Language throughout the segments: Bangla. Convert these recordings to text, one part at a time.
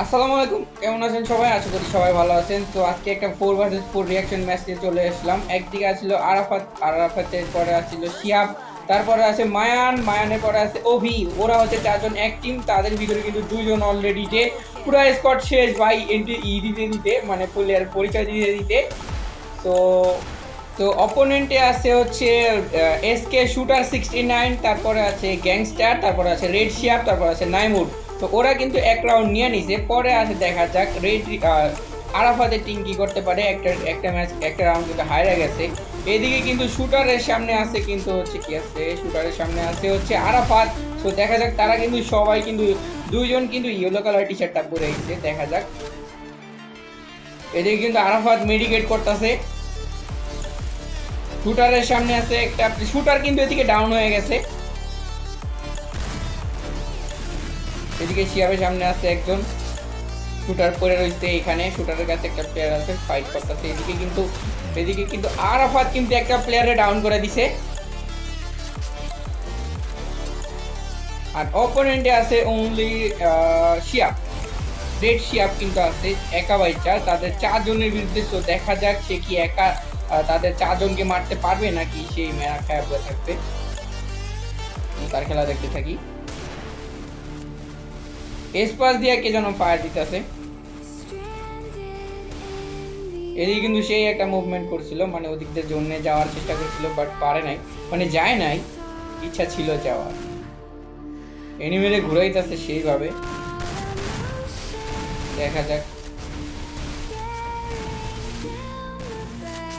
আসসালামু আলাইকুম, কেমন আছেন সবাই? আশা করি সবাই ভালো আছেন। তো আজকে একটা 4 vs 4 রিয়াকশন ম্যাচ নিয়ে চলে আসলাম। একদিকে আছিল আরাফাত, আরাফাতের পরে আছিল শিহাব, তারপরে আছে মায়ান, মায়ানের পরে আছে অভি। ওরা হচ্ছে চারজন এক টিম, তাদের ভিতরে কিন্তু দুইজন অলরেডি ডে। পুরো স্কোয়াড শেষ ভাই, এন্ট্রি দিতে দিতে, মানে প্লেয়ার পরিচয় দিতে দিতে। তো তো অপোনেন্টে আছে হচ্ছে এসকে শুটার 69, তারপরে আছে গ্যাংস্টার, তারপরে আছে রেড শিয়াব, তারপরে আছে নাইমুর। তো ওরা কিন্তু এক রাউন্ড নিয়ে নিছে। পরে আছে দেখা যাক রেড আরাফাতের টিম কি করতে পারে। একটা একটা ম্যাচ একটা রাউন্ড কিন্তু হারিয়ে গেছে। এদিকে কিন্তু শুটারের সামনে আছে কিন্তু হচ্ছে কি আছে, শুটারের সামনে আছে হচ্ছে আরাফাত। তো দেখা যাক তারা কিন্তু সবাই কিন্তু দুইজন কিন্তু ইয়েলো কালার টি শার্টটা পরে গেছে। দেখা যাক, এদিকে কিন্তু আরাফাত মেডিকেট করতেছে। শুটারের সামনে আছে একটা, শুটার কিন্তু এদিকে ডাউন হয়ে গেছে। এদিকে শিয়াবের সামনে আছে একজন, শুটার পরে রয়েছে এখানে। শুটারের কাছে একটা প্লেয়ার আছে, ফাইট করতেছে। এদিকে কিন্তু আরাফাত কিন্তু একটা প্লেয়ারে ডাউন করে দিছে। আর অপোনেন্টে আছে অনলি শিয়াব, রেড শিয়াব কিন্তু আছে একা বাইচা তাদের চারজনের বিরুদ্ধে। তো দেখা যাক সে কি একা তাদের চারজনকে মারতে পারবে নাকি সেই মেরা খারাপ হয়ে থাকবে। তার খেলা দেখতে থাকি। এসপাস দিয়ে কে যেন ফায়ার দিতেছে। এদিকে কিন্তু সেই একটা মুভমেন্ট করছিল, মানে ওদিকদের জন্য যাওয়ার চেষ্টা করছিল, বাট পারে নাই, মানে যায় নাই। ইচ্ছা ছিল যাওয়ার, এনিমেরে ঘুরাইতেছে সেইভাবে। দেখা যাক,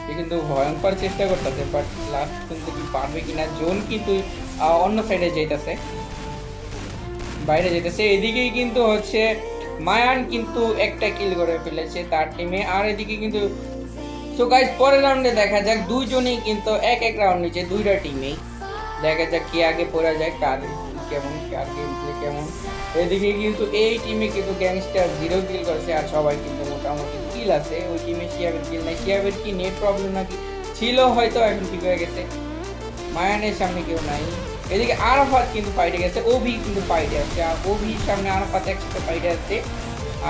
এ কিন্তু ভয়ঙ্কর চেষ্টা করতেছে, বাট লাস্ট কিন্তু কি পারবে কিনা। জোন কিন্তু অন্য সাইডে যাইতেছে, বাইরে যেতেছে। এদিকেই কিন্তু হচ্ছে মায়ান কিন্তু একটা কিল করে ফেলেছে তার টিমে। আর এদিকে কিন্তু, সো গাইস পরের রাউন্ডে দেখা যাক, দুইজনেই কিন্তু এক এক রাউন্ড নিচে দুইটা টিমেই। দেখা যাক কে আগে পড়া যায়, কার কেমন, কার গেম প্লে কেমন। এদিকে কিন্তু এই টিমে কিন্তু গ্যাংস্টার 0 কিল করেছে, আর সবাই কিন্তু মোটামুটি কিল আছে। ওই টিমে শিয়াবের কিল নাই। শিয়াবের কি নেট প্রবলেম নাকি ছিল, হয়তো এখন ঠিক হয়ে গেছে। মায়ানের সামনে কেউ নাই। এদিকে আরাফাত কিন্তু ফাইটে গেছে, ওভি কিন্তু ফাইটে আছে, আর ওভির সামনে আরাফাত একসাথে ফাইটে আছে।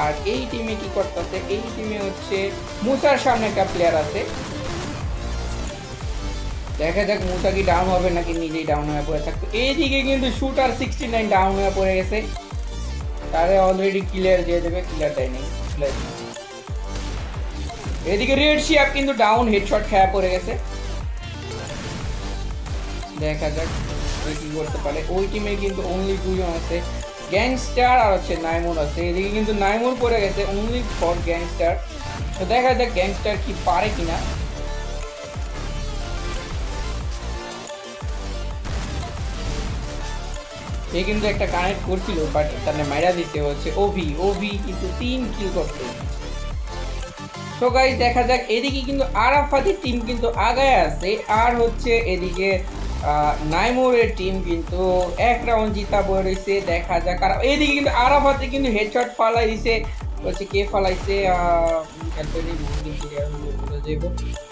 আর এই টিমে কি করতেছে, এই টিমে হচ্ছে মুসার সামনে একটা প্লেয়ার আছে। দেখা যাক মুসা কি ডাউন হবে নাকি নিজেই ডাউন হয়ে পড়ে থাকতো। এইদিকে কিন্তু শুটার 69 ডাউন হয়ে পড়ে গেছে, তারে অলরেডি ক্লিয়ার দিয়ে দেবে, ক্লিয়ার দেয় নেই। এদিকে রেড শিয়াব কিন্তু ডাউন, হেডশট খেয়া পড়ে গেছে। দেখা যাক কি করতে পারে। ওই টিমে কিন্তু অনলি দুজন আছে, গ্যাংস্টার আর হচ্ছে নাইমুর আছে। এদিকে কিন্তু নাইমুর পড়ে গেছে অনলি ফর গ্যাংস্টার। তো দেখা যাক গ্যাংস্টার কি পারে কিনা। এ কিন্তু একটা কানেক্ট করছিল, বাট তাহলে মাইরা দিতে হচ্ছে ওভি। ওভি কিন্তু 3 কিল করতে। তো গাইস দেখা যাক, এদিকে কিন্তু আরাফাতের টিম কিন্তু আগায় আছে, আর হচ্ছে এদিকে নাইমুরের টিম কিন্তু এক রাউন্ড জিতা বয়ে রয়েছে। দেখা যাক, আর এদিকে কিন্তু আরাফাতে কিন্তু হেডশট ফালাই দিছে। হচ্ছে কে ফালাইছে,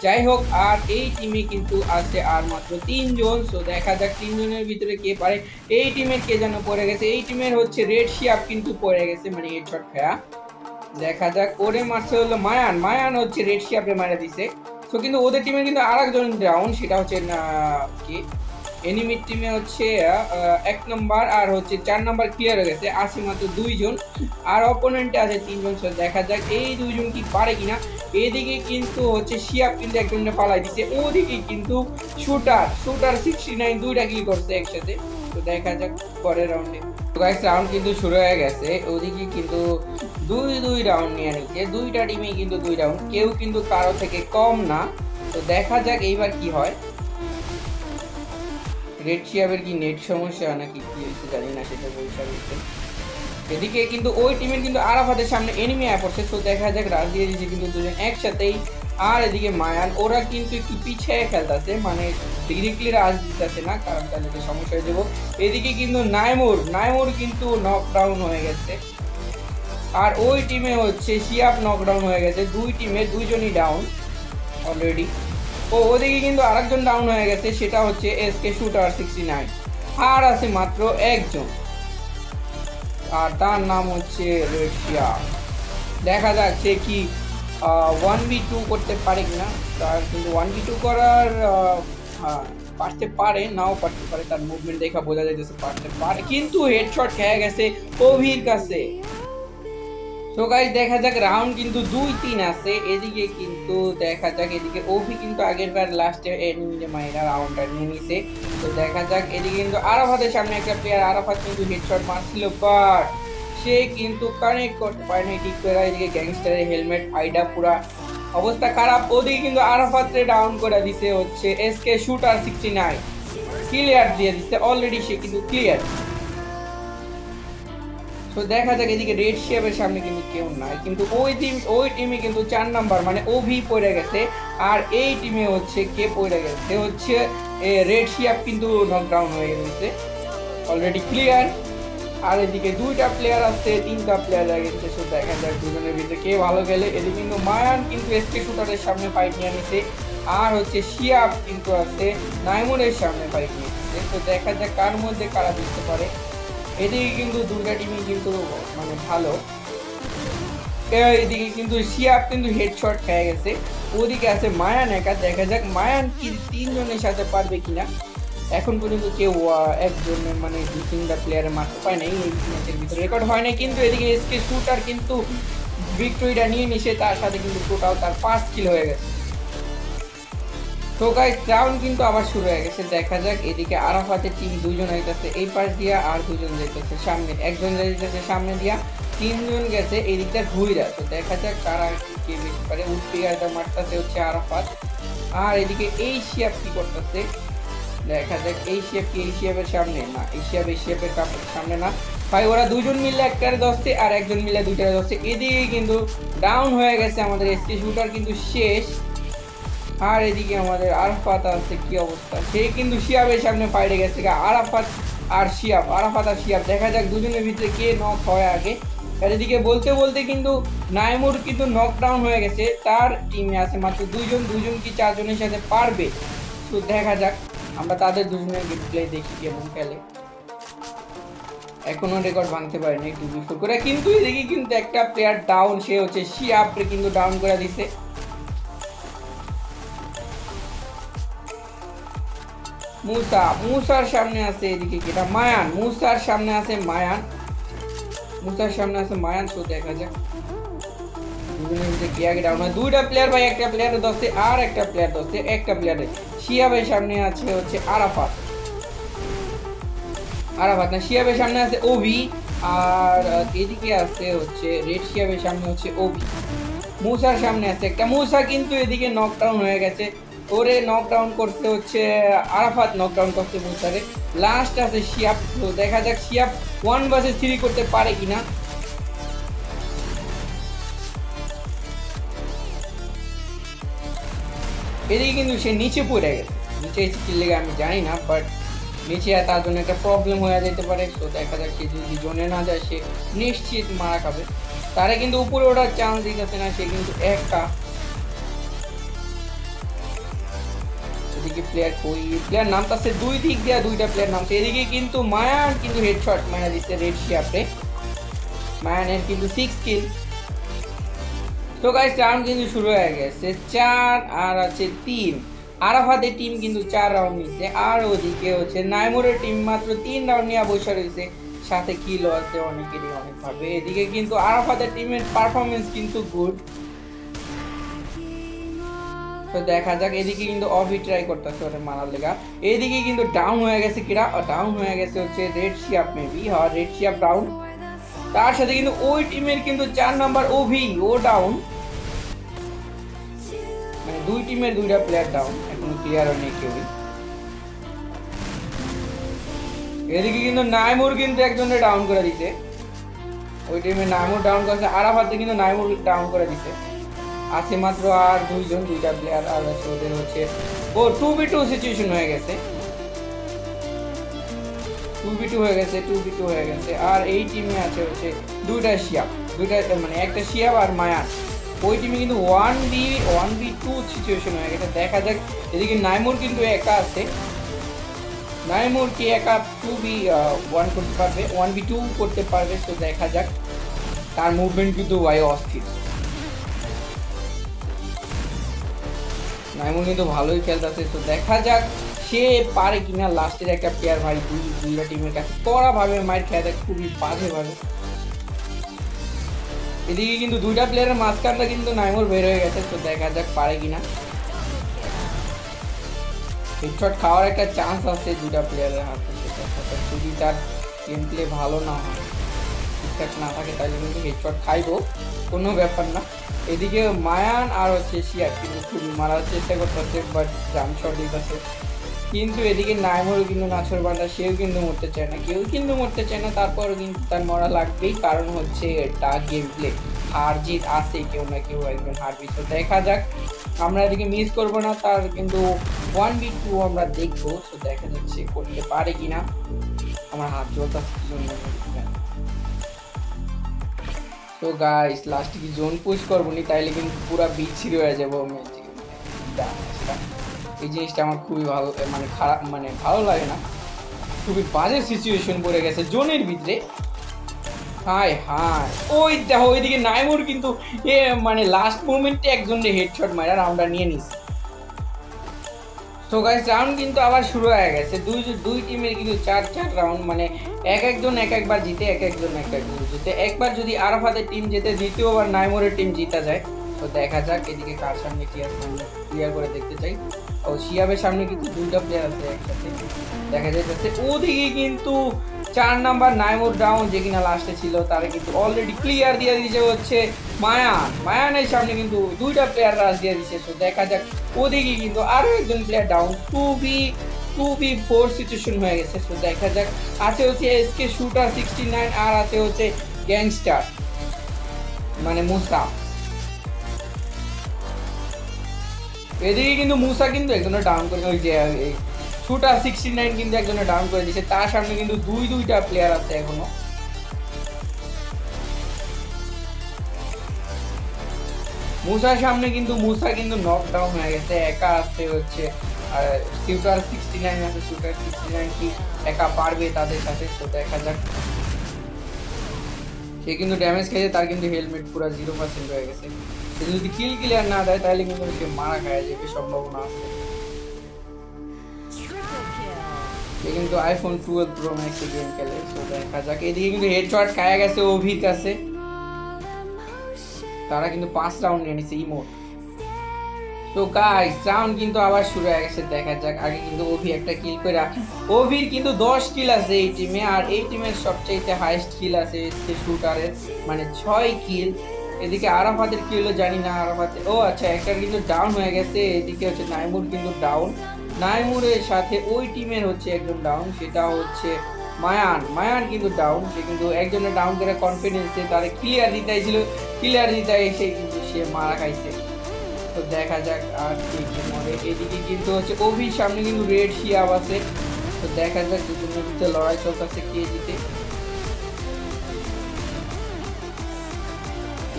যাই হোক। আর এই টিমে কিন্তু আছে আর মাত্র 3 জন। সো দেখা যাক 3 জনের ভিতরে কে পারে। এই টিমের কে যেন পড়ে গেছে, এই টিমের হচ্ছে রেড শিয়াব কিন্তু পড়ে গেছে, মানে হেডশট খেয়া। দেখা যাক, ওরে মারছে হলো মায়ান। মায়ান হচ্ছে রেড শিয়াপে মারা দিছে। তো কিন্তু ওদের টিমে কিন্তু আরেকজন ডাউন, সেটা হচ্ছে কি এনিমির টিমে হচ্ছে 1 নম্বর আর হচ্ছে 4 নম্বর ক্লিয়ার হয়ে গেছে, আছে মাত্র 2 জন। আর অপোনেন্টে আছে 3 জন। সো দেখা যাক এই 2 জন কি পারে কিনা। এদিকে কিন্তু হচ্ছে শিয়াব কিন্তু একজনকে পালাই দিছে, ওদিকে কিন্তু শুটার শুটার 69 দুইটা কিল করছে একসাথে। তো দেখা যাক পরের রাউন্ডে। তো গাইস রাউন্ড কিন্তু শুরু হয়ে গেছে। ওদিকে কিন্তু দুই দুই রাউন্ড নিয়ে নিচ্ছে, দুইটা টিমে কিন্তু 2 রাউন্ড, কেউ কিন্তু কারো থেকে কম না। তো দেখা যাক এইবার কি হয়। রেড শিয়াবের কি নেট সমস্যা নাকি কি হয়েছে জানি না, সেটা বলতে দিচ্ছে। এদিকে কিন্তু ওই টিমের কিন্তু আরাফাতের সামনে এনিমি আয় পড়ছে। তো দেখা যাক রাজ দিয়ে দিচ্ছে কিন্তু দুজন একসাথেই। আর এদিকে মায়ান, ওরা কিন্তু একটু পিছিয়ে খেলতেছে, মানে ডিরেক্টলি রাজ দিতেছে না, কারণ তাদেরকে সমস্যা হয়ে যাবো। এদিকে কিন্তু নাইমুর নাইমুর কিন্তু নকডাউন হয়ে গেছে, আর ওই টিমে হচ্ছে শিয়াব নকডাউন হয়ে গেছে। দুই টিমে 2 জনই ডাউন অলরেডি। ও ওদিকে কিন্তু আরেকজন ডাউন হয়ে গেছে, সেটা হচ্ছে এসকে শুটার 69। আর আছে মাত্র একজন, আর তার নাম হচ্ছে রেশিয়া। দেখা যাক সে কি 1v2 করতে পারে কিনা। তার কিন্তু 1v2 করার হ্যাঁ, পারতে পারে, নাও পারতে পারে, তার মুভমেন্ট দেখা বোঝা যাইতেছে পারতে পারে, কিন্তু হেডশট খেয়ে গেছে ওভির কাছে। তো গাইস দেখা যাক রাউন্ড কিন্তু 2-3 আছে। এদিকে কিন্তু দেখা যাক এদিকে ওভি কিন্তু আগের বার লাস্টে এনিমি মাইরা রাউন্ডটা নিয়ে নিছে। তো দেখা যাক এদিকে কিন্তু আরাফাতের সামনে একটা প্লেয়ার, আরাফাত কিন্তু হেডশট মারছিল বাট সে কিন্তু কানেক্ট করতে পারে না ঠিক করে। এদিকে গ্যাংস্টারের হেলমেট ফাইডা পুরা অবস্থা খারাপ। ওদিকে কিন্তু আরাফাতরে ডাউন করে দিছে হচ্ছে এসকে শুটার 69, ক্লিয়ার দিয়ে দিচ্ছে অলরেডি, সে কিন্তু ক্লিয়ার। তো দেখা যাক এদিকে রেড শিয়াবের সামনে কিন্তু কেউ নাই, কিন্তু ওই টিমে কিন্তু 4 নাম্বার মানে ওভি পড়ে গেছে। আর এই টিমে হচ্ছে কে পড়ে গেছে হচ্ছে রেড শিয়াব কিন্তু নকডাউন হয়ে গেছে অলরেডি, ক্লিয়ার। আর এদিকে 2টা প্লেয়ার আছে, 3টা প্লেয়ার গেছে। সো দেখা যাক দুজনের ভিতরে কে ভালো খেলে। এদিকে কিন্তু মায়ান কিন্তু এসকে শুটারের সামনে ফাইট নিয়ে নিছে, আর হচ্ছে শিয়াব কিন্তু আছে নাইমুরের সামনে ফাইট নিয়ে নিছে। তো দেখা যাক কার মধ্যে কারা জিততে পারে। এদিকে কিন্তু দুর্গা টিমই কিন্তু মানে ভালো। এদিকে কিন্তু শিয়াব কিন্তু হেডশট খেয়ে গেছে, ওদিকে আছে মায়ান একা। দেখা যাক মায়ান কি 3 জনের সাথে পারবে কিনা। এখন পর্যন্ত কেউ একজনের মানে 2-3টা প্লেয়ারের মারতে পায় নাই, এই ম্যাচের ভিতরে রেকর্ড হয় না। কিন্তু এদিকে এসকে শুটার কিন্তু ভিক্টোরিটা নিয়ে নিছে, তার সাথে কিন্তু টোটাল তার 5 কিল হয়ে গেছে। তো গাইস রাউন্ড কিন্তু আবার শুরু হয়ে গেছে। দেখা যাক এদিকে আরাফাতের টিম 2জন আইতেছে এই পাশ দিয়া, আর 2জন যাইতেছে সামনে, একজন যাইতেছে সামনে দিয়া, 3জন গেছে এই দিকটা ঘুইরা। তো দেখা যাক কারা কে বেশি পারে। উঠপিগারটা মারতেছে হচ্ছে আরাফাত, আর এদিকে এই শিয়াব কি করতেছে। দেখা যাক এই শিয়াব কি এই শিয়াবের সামনে না, এই শিয়াবের সামনে না ভাই। ওরা 2জন মিলে একটারে ধরছে আর একজন মিলে 2টারে ধরছে। এদিকে কিন্তু ডাউন হয়ে গেছে আমাদের এসকে শুটার, কিন্তু শেষ। আর এদিকে আমাদের আরাফাত আছে, কি অবস্থা, সে কিন্তু শিয়াবের সামনে ফাইটে গেছে। আরাফাত আর শিয়াব, দেখা যাক দুজনের ভিতরে কে নক হয় আগে। আর এদিকে বলতে বলতে কিন্তু নাইমুর কিন্তু নকডাউন হয়ে গেছে, তার টিমে আছে মাত্র 2জন কি 4জনের সাথে পারবে। তো দেখা যাক, আমরা তাদের 2জনের গেম প্লে দেখি কেমন খেলে। এখনো রেকর্ড ভাঙতে পারেনি 2v4 করে, কিন্তু এদিকে কিন্তু একটা প্লেয়ার ডাউন, সে হচ্ছে শিয়াবরে কিন্তু ডাউন করে দিছে। মুসার সামনে আছে এদিকে কিটা মায়ান, মুসার সামনে আছে মায়ান। তো দেখা যাক দুজনের ভিতরে কে আগে ডাউন হয়। 2টা প্লেয়ার ভাই, একটা প্লেয়ারে ধরছে আর একটা প্লেয়ার ধরছে, একটা প্লেয়ারে। শিয়াবের সামনে আছে হচ্ছে আরাফাত না, শিয়াবের সামনে আছে ওভি, আর এদিকে আছে হচ্ছে রেড শিয়াবের সামনে হচ্ছে ওভি। মুসার সামনে আছে একটা, মুসা কিন্তু এদিকে নকডাউন হয়ে গেছে, ওরে নকডাউন করছে হচ্ছে আরাফাত, নকডাউন করছে মুসারে। লাস্ট আছে শিয়াব। তো দেখা যাক শিয়াব 1vs3 করতে পারে কিনা। এদিকে কিন্তু সে নিচে পড়ে গেছে, নিচে স্কিল লেগে আমি জানি না, বাট নিচে তার জন্য একটা প্রবলেম হয়ে যেতে পারে। তো দেখা যাক সে যদি জোনে না যায় সে নিশ্চিত মারা খাবে। তারা কিন্তু উপরে ওঠার চান্স দিতেছে না, সে কিন্তু একা। এদিকে প্লেয়ার নামতাছে 2 দিক দিয়ে, 2টা প্লেয়ার নামছে। এদিকে কিন্তু মায়ান কিন্তু হেডশট মারা দিচ্ছে রেড শিয়াপে, মায়ানের কিন্তু 6 কিল। তো গাইস রাউন্ড কিন্তু শুরু হয়ে গেছে 4 আর আছে 3। আরাফাতের টিম কিন্তু 4 রাউন্ড নিচ্ছে, আর ওদিকে হচ্ছে নাইমুরের টিম মাত্র 3 রাউন্ড নিয়ে বসে রয়েছে, সাথে কিলও আছে অনেকেরই অনেকভাবে। এদিকে কিন্তু আরাফাতের টিমের পারফরমেন্স কিন্তু গুড। তো দেখা যাক এদিকে কিন্তু অভি ট্রাই করতেছে ওটা মারার লেগা। এদিকে কিন্তু ডাউন হয়ে গেছে কিরা, ডাউন হয়ে গেছে হচ্ছে রেড শিয়াব মেবি, হ্যাঁ রেড শিয়াব ডাউন। তার সাথে কিন্তু ওই টিমের কিন্তু 4 নাম্বার ওভি, ও ডাউন। মানে 2 টিমের 2টা প্লেয়ার ডাউন, এখনো ক্লিয়ার হয়নি কেউই। এদিকে কিন্তু নাইমুর কিন্তু একজনের ডাউন করে দিছে, ওই টিমে নাইমুর ডাউন করেছে, আরাফাতে কিন্তু নাইমুর ডাউন করে দিছে। আছে মাত্র আর 2টা প্লেয়ার, আর আছে ওদের হচ্ছে 2v2 সিচুয়েশন হয়ে গেছে, 2v2 হয়ে গেছে। আর এই টিমে আছে হচ্ছে 2টা শিয়াব, মানে একটা শিয়াব আর মায়ান। ওই টিমে কিন্তু 1v2 সিচুয়েশন হয়ে গেছে। দেখা যাক এদিকে নাইমুর কিন্তু একা আছে, নাইমুর কি একা 2v1 করতে পারবে, 1v2 করতে পারবে। তো দেখা যাক, তার মুভমেন্ট কিন্তু ভাই অস্থির। নাইমুর কিন্তু ভালোই খেলতেছে। তো দেখা যাক সে পারে কিনা। লাস্টের একটা প্লেয়ার ভাই দুইটা টিমের কাছে কড়া ভাবে মাইর খেয়ে দেয়, খুবই বাজে ভাবে। এদিকে কিন্তু দুইটা প্লেয়ারের মাঝখানটা কিন্তু নাইমুর বের হয়ে গেছে। তো দেখা যাক পারে কিনা। হেডশট খাওয়ার একটা চান্স আছে দুইটা প্লেয়ারের হাতে, সেটা যদি তার গেম প্লে ভালো না হয়, ঠিকঠাক না থাকে, তাহলে কিন্তু হেডশট খাইবো, কোনো ব্যাপার না। এদিকে মায়ান আর হচ্ছে শিয়া কিন্তু খুবই মারার চেষ্টা করতেছে, বাট জাম শট দিতেছে। কিন্তু এদিকে নাইমুরও কিন্তু নাছর বান্ধা, সেও কিন্তু মরতে চায় না, কেউ কিন্তু মরতে চায় না। তারপরও কিন্তু তার মরা লাগবেই, কারণ হচ্ছে এটা গেম প্লে, হার জিত আছে, কেউ না কেউ একজন হারবি। তো দেখা যাক, আমরা এদিকে মিস করবো না, তার কিন্তু 1v2 আমরা দেখবো। তো দেখা যাচ্ছে করতে পারে কিনা। আমার হাত চলতেছে। তো গাইস লাস্টে কি জোন পুশ করবো নি, তাইলে কিন্তু পুরা বিচ্ছিরি হয়ে যাবো। এই জিনিসটা আমার খুবই ভালো, মানে খারাপ, মানে ভালো লাগে না, খুবই বাজে সিচুয়েশন পড়ে গেছে জোনের ভিতরে। হায় হায়, ওই দেখো ওইদিকে নাইমুর কিন্তু মানে লাস্ট মোমেন্টে একজনকে হেডশট মারা রাউন্ডটা নিয়ে নিছে। তো গাইস রাউন্ড কিন্তু আবার শুরু হয়ে গেছে। দুই টিমের কিন্তু 4 রাউন্ড, মানে একজন একবার জিতে, একজন জিতে। একবার যদি আরাফাতের টিম জিতে, দ্বিতীয়বার নাইমুরের টিম জিতা যায়। তো দেখা যাক এদিকে কার সামনে কি আছে, ক্লিয়ার করে দেখতে চাই। ও শিয়াবের সামনে কিন্তু দুইটা প্লেয়ার আছে একসাথে, দেখা যাচ্ছে। ওদিকে কিন্তু 4 নাম্বার নাইমুর ডাউন, যে কিনা লাস্টে ছিল, তারা কিন্তু অলরেডি ক্লিয়ার দিয়ে দিয়েছে হচ্ছে মায়ানের সামনে কিন্তু দুইটা প্লেয়ার রাশ দিয়ে দিচ্ছে। তো দেখা যাক, ওদিকে কিন্তু আরো একজন প্লেয়ার ডাউন, 2v4 সিচুয়েশন হয়ে গেছে। তো দেখা যাক, আছে হচ্ছে এসকে শুটার 69 আর আছে হচ্ছে গ্যাংস্টার মানে মুসা। এদিকে কিন্তু মুসা কিন্তু একজনের ডাউন করে, ওই যে শুটার 69 কিন্তু একজনের ডাউন করে দিয়েছে। তার সামনে কিন্তু দুইটা প্লেয়ার আছে এখনো। মুসার সামনে কিন্তু মুসা কিন্তু নকডাউন হয়ে গেছে, একা আছে হচ্ছে আর শুটার 69 আছে। শুটার 69 কি একা পারবে তাদের সাথে? তো দেখা যাক। সে কিন্তু ড্যামেজ খেয়েছে, তার কিন্তু হেলমেট পুরো 0% হয়ে গেছে। সে যদি কিল ক্লিয়ার না দেয়, তাহলে কিন্তু সে মারা খায় যাবে, সম্ভাবনা আছে। সে কিন্তু আইফোন 12 প্রো ম্যাক্সে গেম খেলে। তো দেখা যাক, এদিকে কিন্তু হেডশট খায়া গেছে অভির কাছে। তারা কিন্তু 5 রাউন্ড নিয়ে নিছে ইমোট। তো গাইস রাউন্ড কিন্তু আবার শুরু হয়ে গেছে, দেখা যাক। আগে কিন্তু অভি একটা কিল করে, অভির কিন্তু 10 কিল আছে এই টিমে, আর এই টিমের সবচেয়ে হাইয়েস্ট কিল আছে শুটারের, মানে 6 কিল। এদিকে আরাফাতের কি হলো জানি না, আরাফাতের ও আচ্ছা একটা কিন্তু ডাউন হয়ে গেছে। এদিকে হচ্ছে নাইমুর কিন্তু ডাউন, নাইমুরের সাথে ওই টিমের হচ্ছে একজন ডাউন, সেটা হচ্ছে মায়ান কিন্তু ডাউন। সে কিন্তু একজনের ডাউন করে কনফিডেন্সে তারে ক্লিয়ার দিতে ছিল, ক্লিয়ার দিতে এসে কিন্তু সে মারা খাইছে। তো দেখা যাক আর কি মরে। এদিকে কিন্তু হচ্ছে অভির সামনে কিন্তু রেড শিয়াব আছে। তো দেখা যাক দুজনের ভিতরে লড়াই চলতেছে কে জিতে।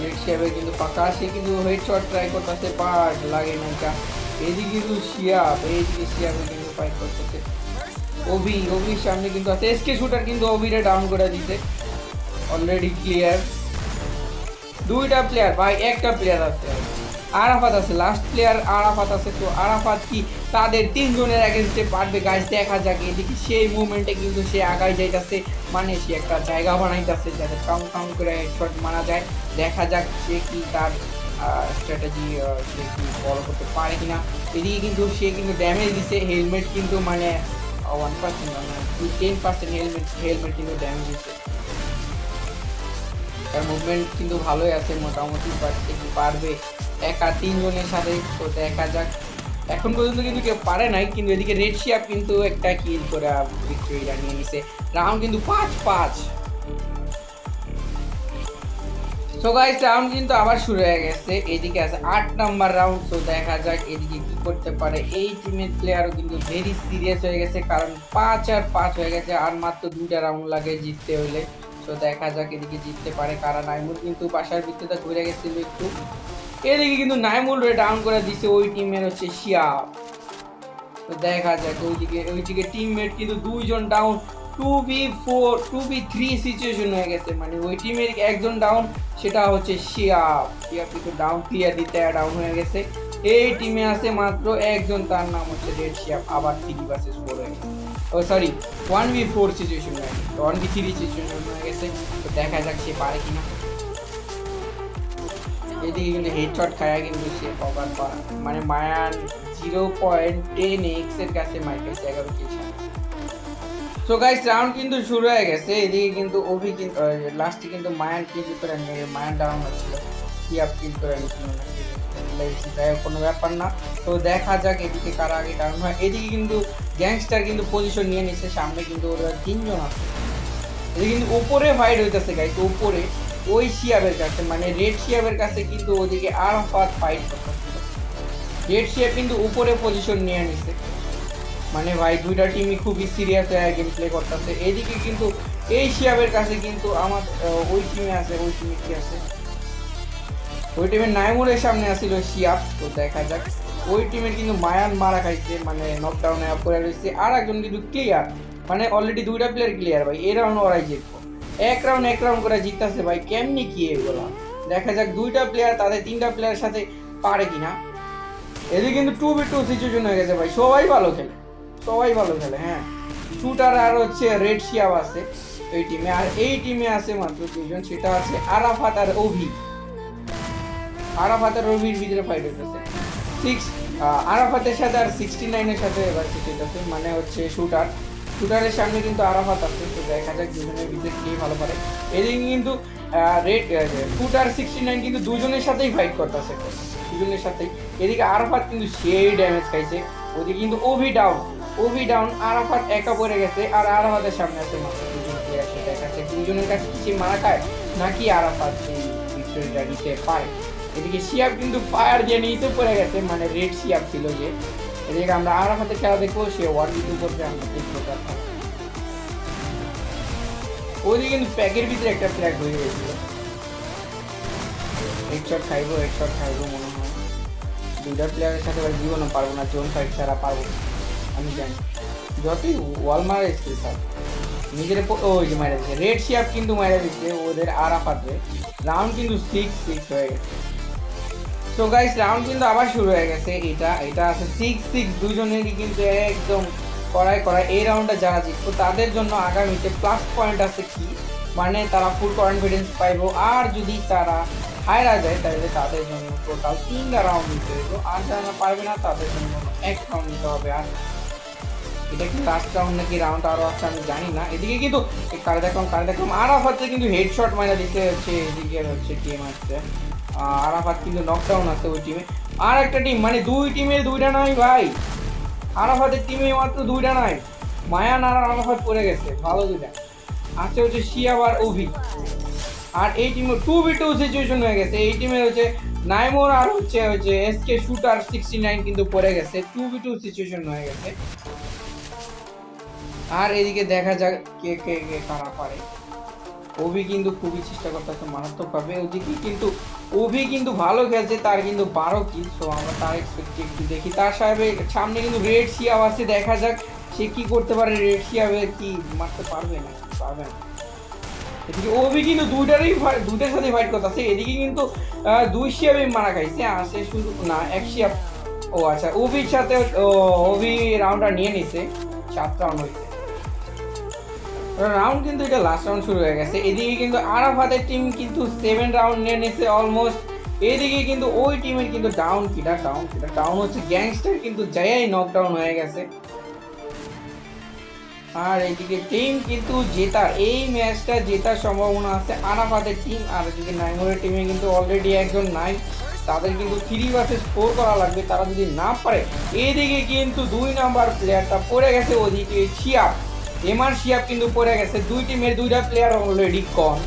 রেড শিয়াবের কিন্তু ফাঁকা, সে কিন্তু হেডশট ট্রাই করতেছে, বাট লাগে না। এদিকে কিন্তু শিয়াবের কিন্তু ফাইট করতেছে। অভির সামনে কিন্তু আছে এসকে শুটার, কিন্তু অভিরে ডাউন করে দিতে অলরেডি ক্লিয়ার। দুইটা প্লেয়ার ভাই, একটা প্লেয়ার আছে, আরাফাত আছে, লাস্ট প্লেয়ার আরাফাত আছে। তো আরাফাত কি তাদের 3 জনের এগেইনস্টে পারবে গাইস? দেখা যাক। এদিকে সেই মুভমেন্টে কিন্তু সে আগায় যাইতাছে, মানে সে একটা জায়গা বানাইতেছে যাতে টাউন টাউন করে হেডশট মারা যায়। দেখা যাক সে কি তার স্ট্র্যাটেজি সে কি ফলো করতে পারে কিনা। এদিকে কিন্তু সে কিন্তু ড্যামেজ দিচ্ছে, হেলমেট কিন্তু মানে 1% মানে 10% হেলমেট কিন্তু ড্যামেজ দিচ্ছে। তার মুভমেন্ট কিন্তু ভালোই আছে মোটামুটি, বাট সে কি পারবে একা 3 জনের সাথে? তো দেখা যাক। এখন পর্যন্ত কিন্তু কেউ পারে নাই, কিন্তু এদিকে রেড শিয়াপ কিন্তু একটা কিল করে ভিক্টরিটা নিয়ে নিছে। রাউন্ড কিন্তু 5-5। সো গাইস রাউন্ড কিন্তু আবার শুরু হয়ে গেছে। এদিকে আছে 8 নাম্বার রাউন্ড। তো দেখা যাক এদিকে কি করতে পারে। এই টিমের প্লেয়ারও কিন্তু ভেরি সিরিয়াস হয়ে গেছে, কারণ 5-5 হয়ে গেছে, আর মাত্র 2টা রাউন্ড লাগে জিততে হলে। তো দেখা যাক এদিকে জিততে পারে কারা। নাইমুর কিন্তু বাসার ভিতরে ঘুরে গেছিল একটু। এদিকে কিন্তু নাইমুল রে ডাউন করে দিছে ওই টিমের হচ্ছে শিয়াব। তো দেখা যাক ওইদিকে টিমমেট কিন্তু দুইজন ডাউন, 2v3 সিচুয়েশন হয়ে গেছে, মানে ওই টিমের একজন ডাউন, সেটা হচ্ছে শিয়াব কিন্তু ডাউন ক্লিয়ার দিতে ডাউন হয়ে গেছে। এই টিমে আছে মাত্র একজন, তার নাম হচ্ছে রেড শিয়াব, আবার 3 vs 4 হয়ে গেছে, ও সরি 1v4 সিচুয়েশন হয়ে গেছে, 1v3 সিচুয়েশন হয়ে গেছে। তো দেখা যাক সে পারে কিনা। এদিকে কিন্তু হেডশট খায়া কিন্তু সে কভার পায়, মানে মায়ান 0.10x এর কাছে মাইকেল 11 কিল। সো গাইস রাউন্ড কিন্তু শুরু হয়ে গেছে। এদিকে কিন্তু অভি কিন্তু লাস্টে কিন্তু মায়ান কিল করে নিয়ে, মায়ান ডাউন হচ্ছিল, কি আপ কিল করে নিয়েছিল না, যাই হোক কোনো ব্যাপার না। তো দেখা যাক এদিকে কারা আগে ডাউন হয়। এদিকে কিন্তু গ্যাংস্টার কিন্তু পজিশন নিয়ে নিচ্ছে, সামনে কিন্তু ওরা 3 জন আছে। এদিকে কিন্তু উপরে ফাইট হইতেছে গাইস, উপরে ওই শিয়াবের কাছে, মানে রেড শিয়াবের কাছে কিন্তু ওদিকে আরাফাত ফাইট করতেছিল। রেড শিয়াব কিন্তু উপরে পজিশন নিয়ে নিছে, মানে ভাই দুইটা টিমই খুবই সিরিয়াস হয়ে গেম প্লে করতেছে। এদিকে কিন্তু এই শিয়াবের কাছে কিন্তু আমার ওই টিমে আছে, ওই টিমে কি আছে, ওই টিমের নাইমুরের সামনে আসছিল শিয়াব। তো দেখা যাক ওই টিমের কিন্তু মায়ান মারা খাইছে, মানে নকডাউনে পড়ে রয়েছে, আর একজন কিন্তু ক্লিয়ার, মানে অলরেডি দুইটা প্লেয়ার ক্লিয়ার ভাই। এই রাউন্ড ওরাই জিতবো, এক রাউন্ড করে জিততেছে ভাই, কেমনি কি এগুলা। দেখা যাক দুইটা প্লেয়ার তাদের 3টা প্লেয়ারের সাথে পারে কিনা। এদিকে কিন্তু 2v2 সিচুয়েশন হয়ে গেছে ভাই, সবাই ভালো খেলে, হ্যাঁ। শুটার আর হচ্ছে রেড শিয়াব আছে এই টিমে, আর এই টিমে আছে মাত্র 2জন, সেটা আছে আরাফাত আর অভি। আরাফাত আর অভির ভিতরে ফাইট হইতেছে, আরাফাতের সাথে আর 69 এর সাথে এবার হইতেছে, মানে হচ্ছে শুটারের সামনে কিন্তু আরাফাত আছে। তো দেখা যাক দুজনের ভিতরে কে ভালো পারে। এদিকে কিন্তু রেড শুটার 69 কিন্তু দুজনের সাথেই ফাইট করতেছে, দুজনের সাথেই। এদিকে আরাফাত কিন্তু সেই ড্যামেজ খাইছে, ওদিকে কিন্তু অভি ডাউন, আরাফাত একা পড়ে গেছে, আর আরাফাতের সামনে আছে মাত্র 2জন প্লেয়ার। দেখা যাচ্ছে দুজনের কাছে কি মারা খায় নাকি আরাফাত এই ভিক্টোরিটা নিতে পারে। এদিকে শিয়াব কিন্তু ফায়ার দিয়ে নিচে পড়ে গেছে, মানে রেড শিয়াব ছিল যে। এদিকে আমরা আরাফাতের খেলা দেখবো, সে 1v2 করবে, আমরা দেখবো। ওইদিকে কিন্তু প্যাকের ভিতরে একটা প্লেয়ার ঢুকে গেছিল, হেডশট খাইবো মনে হয়। দুইটা প্লেয়ারের সাথে জীবনও পারবো না, জোন ফাইট ছাড়া পারবো না, আমি জানি। যতই ওয়াল মারা স্কিল থাক নিজের ওই যে মারা দিচ্ছে রেড শিয়াব, কিন্তু মারা দিচ্ছে ওদের আরাফাতে। রাউন্ড কিন্তু 6-6 হয়ে গেছে। সো গাইস রাউন্ড কিন্তু আবার শুরু হয়ে গেছে। এটা আছে 6-6, দুজনেরই কিন্তু একদম কড়াই। এই রাউন্ডটা যারা জিতবো তাদের জন্য আগামীতে প্লাস পয়েন্ট আছে, কি মানে তারা ফুল কনফিডেন্স পাইবো। আর যদি তারা হারা যায় তাহলে তাদের জন্য টোটাল 3টা রাউন্ড নিতে হইব, আর যারা পারবে না তাদের জন্য 1 রাউন্ড নিতে হবে। আর এটা কি লাস্ট রাউন্ড নাকি রাউন্ড আরও আছে আমি জানি না। এদিকে কিন্তু কারে দেখলাম আরাফাতে কিন্তু হেডশট মারা দিতে হচ্ছে, এদিকে হচ্ছে টিম আসছে আরাফাত কিন্তু নকডাউন আছে ওই টিমে। আর একটা টিম, মানে দুই টিমের 2টা নাই ভাই, আরাফাতের টিমে মাত্র 2টা নাই, মায়ান আর আরাফাত পড়ে গেছে, ভালো 2টা আছে হচ্ছে শিয়াব আর অভি। আর এই টিমে 2v2 সিচুয়েশন হয়ে গেছে, এই টিমে হচ্ছে নাইমোর আর হচ্ছে এসকে শুটার 69 কিন্তু পড়ে গেছে, 2v2 সিচুয়েশন হয়ে গেছে। আর এদিকে দেখা যাক কে কারা পারে। অভি কিন্তু খুবই চেষ্টা করতেছে মারাত্মকভাবে, ওদিকে কিন্তু অভি কিন্তু ভালো খেলছে, তার কিন্তু 12 কিল। সো আমরা তার এক্সপেক্ট একটু দেখি। তার সামনে কিন্তু রেড শিয়াব আছে, দেখা যাক সে কি করতে পারে। রেড শিয়াবের কি মারতে পারবে না, পারবে না। এদিকে অভি কিন্তু দুইটার সাথে ফাইট করতেছে। এদিকে কিন্তু 2 শিয়াবই মারা খাইছে, আসে শুধু না 1 শিয়াব। ও আচ্ছা, অভির সাথে অভি রাউন্ডটা নিয়ে নিছে, 7 রাউন্ড হয়েছে রাউন্ড, কিন্তু এটা লাস্ট রাউন্ড শুরু হয়ে গেছে। এদিকে কিন্তু আরাফাতের টিম কিন্তু 7 রাউন্ড নিয়ে নিচ্ছে অলমোস্ট। এদিকে কিন্তু ওই টিমের কিন্তু ডাউন হচ্ছে গ্যাংস্টার, কিন্তু যাই নকডাউন হয়ে গেছে। আর এইদিকে টিম কিন্তু এই ম্যাচটা জেতার সম্ভাবনা আছে আরাফাতের টিম। আর এদিকে নাইমোরের টিমে কিন্তু অলরেডি একজন নাই, তাদের কিন্তু 3 vs 4 করা লাগবে, তারা যদি না পারে। এইদিকে কিন্তু 2 নাম্বার প্লেয়ারটা পড়ে গেছে, ওদিকে শিয়াব শিয়াব কিন্তু পড়ে গেছে। দুই টিমের 2টা প্লেয়ার অলরেডি কম,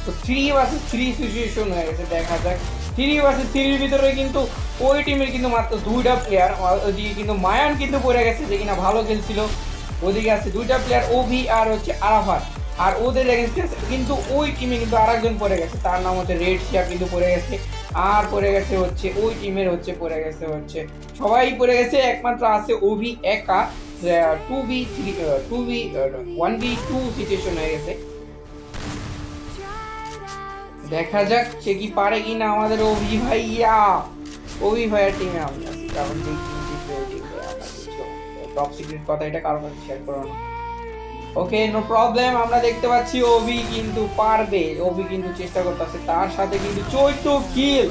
তো 3 vs 3 সিচুয়েশন হয়ে গেছে। দেখা যাক 3 vs 3 এর ভিতরে কিন্তু ওই টিমের কিন্তু মাত্র 2টা প্লেয়ার। ওদিকে কিন্তু মায়ান কিন্তু পড়ে গেছে, যে কিনা ভালো খেলছিল। ওদিকে আছে 2টা প্লেয়ার অভি আর হচ্ছে আরাফাত। আর ওদের এগেনস্টে কিন্তু ওই টিমে কিন্তু আরেকজন পড়ে গেছে, তার নাম হচ্ছে রেড শিয়া কিন্তু পড়ে গেছে। আর পড়ে গেছে হচ্ছে ওই টিমের হচ্ছে পড়ে গেছে হচ্ছে সবাই পড়ে গেছে, একমাত্র আছে ওভি একা। 2v3 2v 1v2 সিচুয়েশন হয়ে গেছে। দেখা যাক সে কি পারে কিনা আমাদের অভি ভাইয়া। অভি ভাইয়ার টিমে আমি আছি, কারণ যেই টিম জিতবে ওই টিমে আমরা জিতবো। টপ সিক্রেট কথা, এটা কারোর কাছে শেয়ার করো না। ওকে, নো প্রবলেম। আমরা দেখতে পাচ্ছি ওভি কিন্তু পারবে, ওভি কিন্তু চেষ্টা করতেছে, তার সাথে কিন্তু 14 কিল,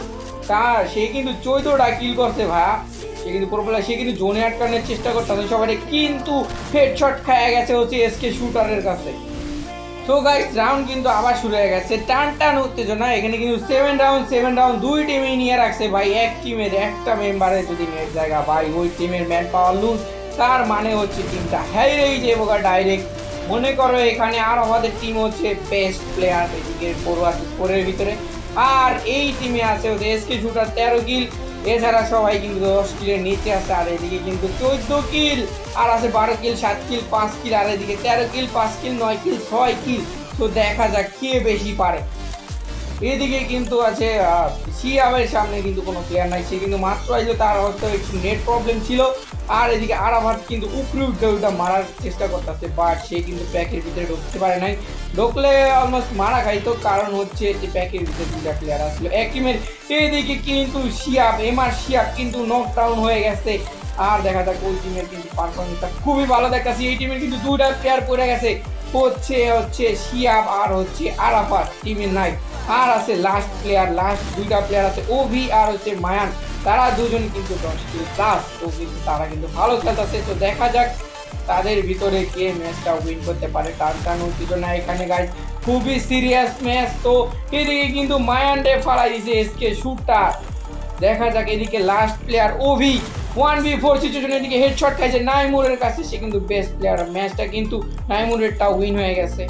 সে কিন্তু 14টা কিল করছে ভাইয়া। সে কিন্তু সে কিন্তু জোনে আটকানোর চেষ্টা করতেছে সবাই, কিন্তু হেডশট খায়া গেছে হচ্ছে এসকে শুটারের কাছে। সো গাইস, রাউন্ড কিন্তু আবার শুরু হয়ে গেছে, টান উত্তেজনা। এখানে কিন্তু 7 রাউন্ড দুই টিমই নিয়ে রাখছে ভাই। এক টিমের একটা মেম্বারের যদি নেট জায়গা ভাই, ওই টিমের ম্যান পাওয়ার লুজ, তার মানে হচ্ছে টিমটা হাইরেই যাবো ডাইরেক্ট। মনে করো এখানে আর আমাদের টিম হচ্ছে বেস্ট প্লেয়ার এদিকে 4 ভিতরে, আর এই টিমে আছে হচ্ছে এসকে শুটার 13 কিল, এছাড়া সবাই কিন্তু 10 কিলের নিচে আছে। আর এদিকে কিন্তু 14 কিল, আর আছে 12 কিল, 7 কিল, 5 কিল, আর এদিকে 13 কিল, 5 কিল, 9 কিল, 6 কিল। তো দেখা যাক কে বেশি পারে। এদিকে কিন্তু আছে শিয়াবের সামনে কিন্তু কোনো প্লেয়ার নাই, সে কিন্তু মাত্র আইলো, তার হয়তো একটু নেট প্রবলেম ছিল। আর এদিকে আরাফাত কিন্তু উপরে উঠে মারার চেষ্টা করতেছে, বাট সে কিন্তু প্যাকের ভিতরে ঢুকতে পারে নাই। ঢুকলে অলমোস্ট মারা খাইতো, কারণ হচ্ছে যে প্যাকের ভিতরে 2টা প্লেয়ার আসলো এক টিমের। এদিকে কিন্তু শিয়াব কিন্তু নকডাউন হয়ে গেছে। আর দেখা যাক ওই টিমের কিন্তু পারফরমেন্সটা খুবই ভালো দেখাচ্ছি। এই টিমের কিন্তু 2টা প্লেয়ার পড়ে গেছে, হচ্ছে শিয়াব আর হচ্ছে আরাফাত টিমের নাই। আর আছে লাস্ট 2টা প্লেয়ার আছে ওভি আর হচ্ছে মায়ান, তারা দুজন কিন্তু 10 কিল প্লাস। তো কিন্তু তারা কিন্তু ভালো খেলতেছে। তো দেখা যাক তাদের ভিতরে কে ম্যাচটা উইন করতে পারে। টান উত্তেজনা এখানে গাইস, খুবই সিরিয়াস ম্যাচ। তো এদিকে কিন্তু মায়ান ডে ফালাই দিছে এসকে শুটার। দেখা যাক এদিকে লাস্ট প্লেয়ার ওভি 1v4 সিচুয়েশন, এদিকে হেডশট খাইছে নাইমুরের কাছে, সে কিন্তু বেস্ট প্লেয়ার। ম্যাচটা কিন্তু নাইমুরেরটা উইন হয়ে গেছে।